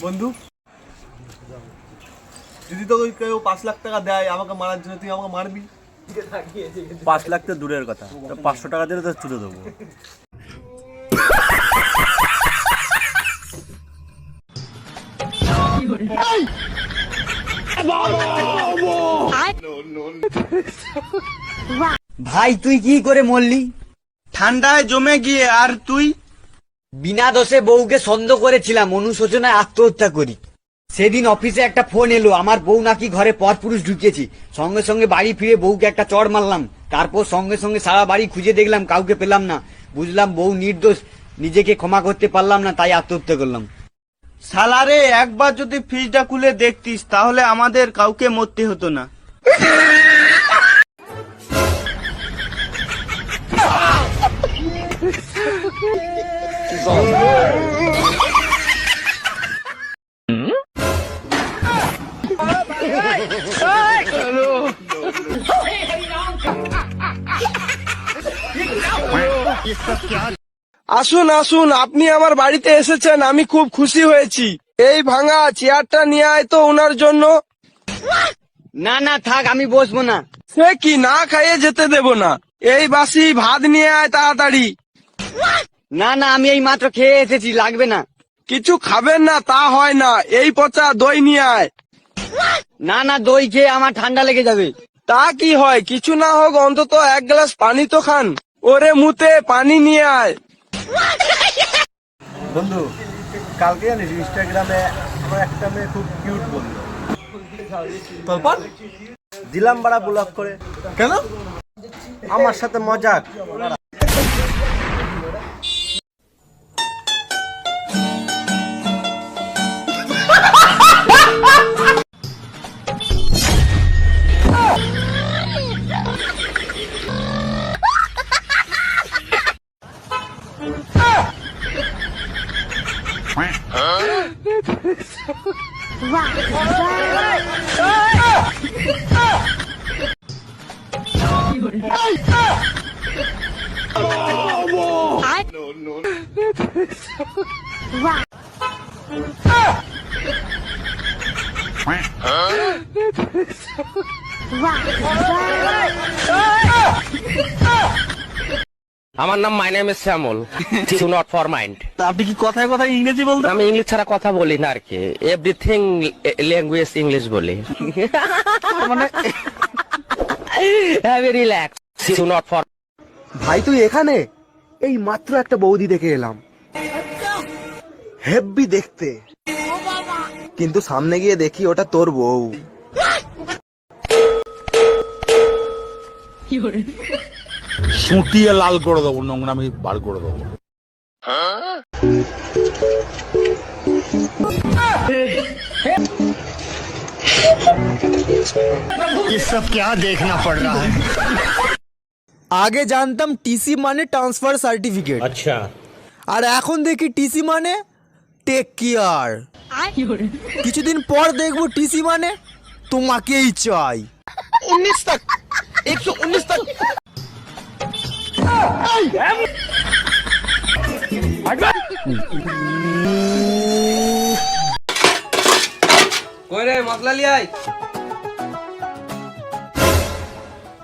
বন্ধু, যদি তো কেউ 5 লাখ টাকা দেয় আমাকে মারার জন্য, তুই আমাকে মারবি? 5 লাখ তো দূরের কথা, 500 টাকা দিলে তো চুদে দেবো। ভাই তুই কি করে মরলি? ঠান্ডায় জমে গিয়ে। আর তুই? বিনা দোষে বউকে সন্দেহ করেছিলাম, অনুশোচনায় আত্মহত্যা করি। সেদিন অফিসে একটা ফোন এলো, আমার বউ নাকি ঘরে পরপুরুষ ঢুকিয়েছি। সঙ্গে সঙ্গে বাড়ি ফিরে বউকে একটা চড় মারলাম। তারপর সঙ্গে সঙ্গে সারা বাড়ি খুঁজে দেখলাম, কাউকে পেলাম না। বুঝলাম বউ নির্দোষ, নিজেকে ক্ষমা করতে পারলাম না, তাই আত্মহত্যা করলাম। সালারে, একবার যদি ফ্রিজটা খুলে দেখতিস তাহলে আমাদের কাউকে মরতে হতো না। আসুন আসুন, আপনি আমার বাড়িতে এসেছেন, আমি খুব খুশি হয়েছি। এই ভাঙা চেয়ারটা নিয়ে আয় তো ওনার জন্য। না না থাক, আমি বসবো না। সে কি, না খাইয়ে যেতে দেব না। এই বাসি ভাত নিয়ে আয় তাড়াতাড়ি। না না, আমি এই মাত্র খেয়ে এসেছি, লাগবে না। কিছু খাবেন না তা হয় না, এই পচা দই নিয়ে আয়। না না, দই খেয়ে আমার ঠান্ডা লেগে যাবে। তা কি হয়, কিছু না হোক অন্তত 1 গ্লাস পানি তো খান। ওরে মুতে পানি নিয়ে আয়। বন্ধু, কালকে জানিস ইনস্টাগ্রামে আমার একটা মেয়ে খুব কিউট বললো। তারপর দিলাম বাড়া ব্লক করে। কেন? আমার সাথে মজাক। আমার নাম my name is Shyamal, to not for mind. আপনি কি কথায় কথায় ইংরেজি বলতেন? আমি ইংলিশ ছাড়া কথা বলি না আর কি, এভরিথিং ল্যাঙ্গুয়েজ ইংলিশ বলি। মানে have a relax, to not for. ভাই তুই এখানে? এই মাত্র একটা বৌদি দেখে এলাম, হেব্বি দেখতে, কিন্তু সামনে গিয়ে দেখি ওটা তোর বউ। সুটিয়ে লাল করে দেবো, নোংরামি বার করে দেবো। ये सब क्या देखना पड़ रहा है? আগে জানতাম টিসি মানে ট্রান্সফার সার্টিফিকেট, আচ্ছা, আর এখন দেখি টিসি মানে টেক কেয়ার। কিছুদিন পর দেখবো টিসি মানে তোমাকেই চাই। 19 तक 119 तक। কই রে মশলা লিয়াই,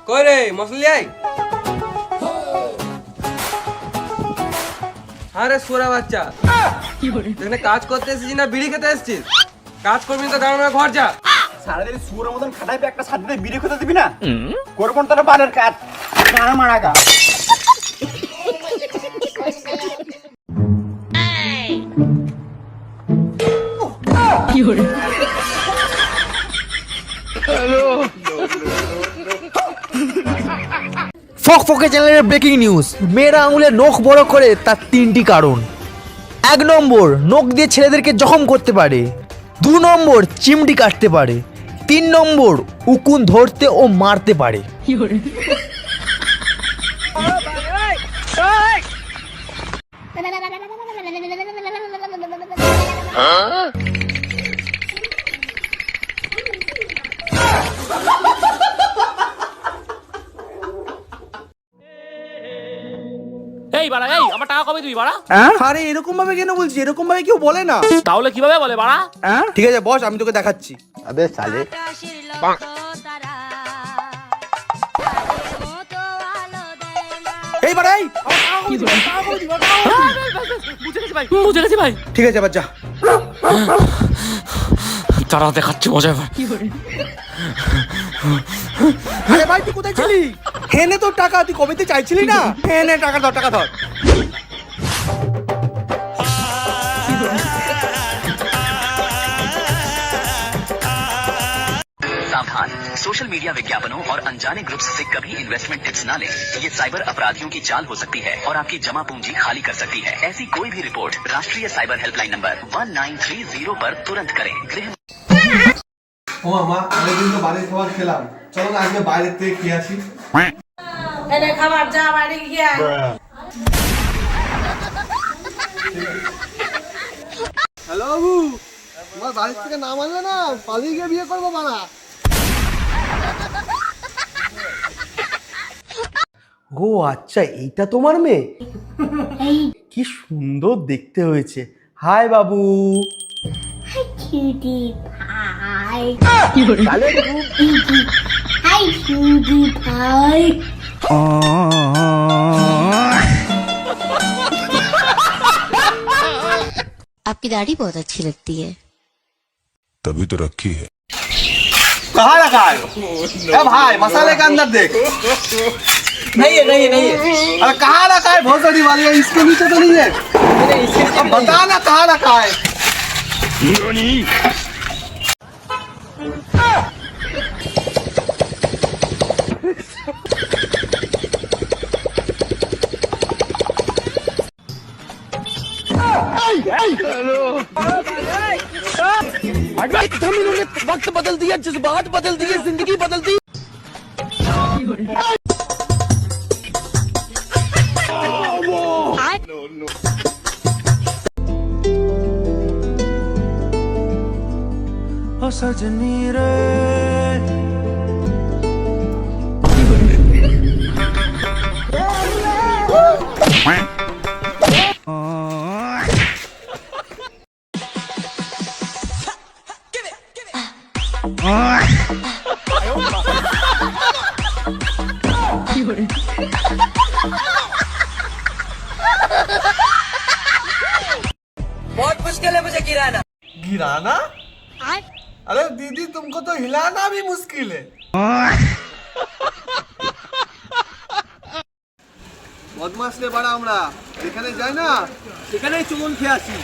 কই রে মশলা লিয়াই। আরে সোরা বাচ্চা, এখানে কাজ করতে এসেছিস না বিড়ি খেতে এসেছিস? কাজ করবি না তো গান ঘর যা। সারাদিন সুরের মতন খাটাই একটা সাথে বিড়ি খেতে দিবি না? করবো তোর বালের কাজ, গানা মারা গা। ফকফকে চ্যানেলের ব্রেকিং নিউজ, মেয়েরা আঙুলের নখ বড় করে তার 3টি কারণ। 1 নম্বর, নখ দিয়ে ছেলেদেরকে জখম করতে পারে। 2 নম্বর, চিমটি কাটতে পারে। 3 নম্বর, উকুন ধরতে ও মারতে পারে। এই বাড়া, এই আমার টাকা কবে দিবি বাড়া? আরে এরকম ভাবে কেন বলছি? এরকম ভাবে কেউ বলে না। তাহলে কিভাবে বলে বাড়া? ঠিক আছে বস, আমি তোকে দেখাচ্ছি। এই বাড়া, এই বুঝে গেছি ভাই। ঠিক আছে এবার যা। তারা দেখাচ্ছে মজা এবার। আরে ভাই তুই কোথায় ছিলি? হেনে তোর টাকা, তুই কবেতে চাইছিলি না? হেনে টাকা ধর, টাকা ধর। सावधान, सोशल मीडिया विज्ञापनों और अनजाने ग्रुप्स से कभी इन्वेस्टमेंट टिप्स ना लें। ये साइबर अपराधियों की चाल हो सकती है और आपकी जमा पूंजी खाली कर सकती है। ऐसी कोई भी रिपोर्ट राष्ट्रीय साइबर हेल्पलाइन नंबर 1930 पर तुरंत करें। गृह ও মা, অনেকদিন তো বাড়ির খাবার খেলাম, চলো না আজকে বাইরের থেকে খেয়ে আসি। এনে খাবার যা বাড়ি গিয়া। হ্যালো বাবু, তোমার বাড়ির থেকে না মানলে না পালিয়ে গিয়ে বিয়ে করবো বানা। ও আচ্ছা, এইটা তোমার মেয়ে? কি সুন্দর দেখতে হয়েছে। হাই বাবু। কিউটি ভাই। হাই কিউটি ভাই। आपकी दाढ़ी बहुत अच्छी लगती है। तभी तो रखी है। कहाँ रखा है? ए भाई, मसाले के अंदर देख। नहीं है, नहीं है, नहीं है। अरे कहाँ रखा है? बहुत बड़ी वाली है, इसके नीचे तो नहीं है। अब बता ना कहाँ रखा है। वक्त बदल दिया, जज्बात बदल दिए, जिंदगी बदल दी। सजनी रे बहुत मुश्किल है मुझे गिराना। गिराना? अरे दीदी, तुमको तो हिलाना भी मुश्किल है। বদমাস রে বাড়া, আমরা যেখানে যাই না সেখানেই চুমন খেয়ে আসি।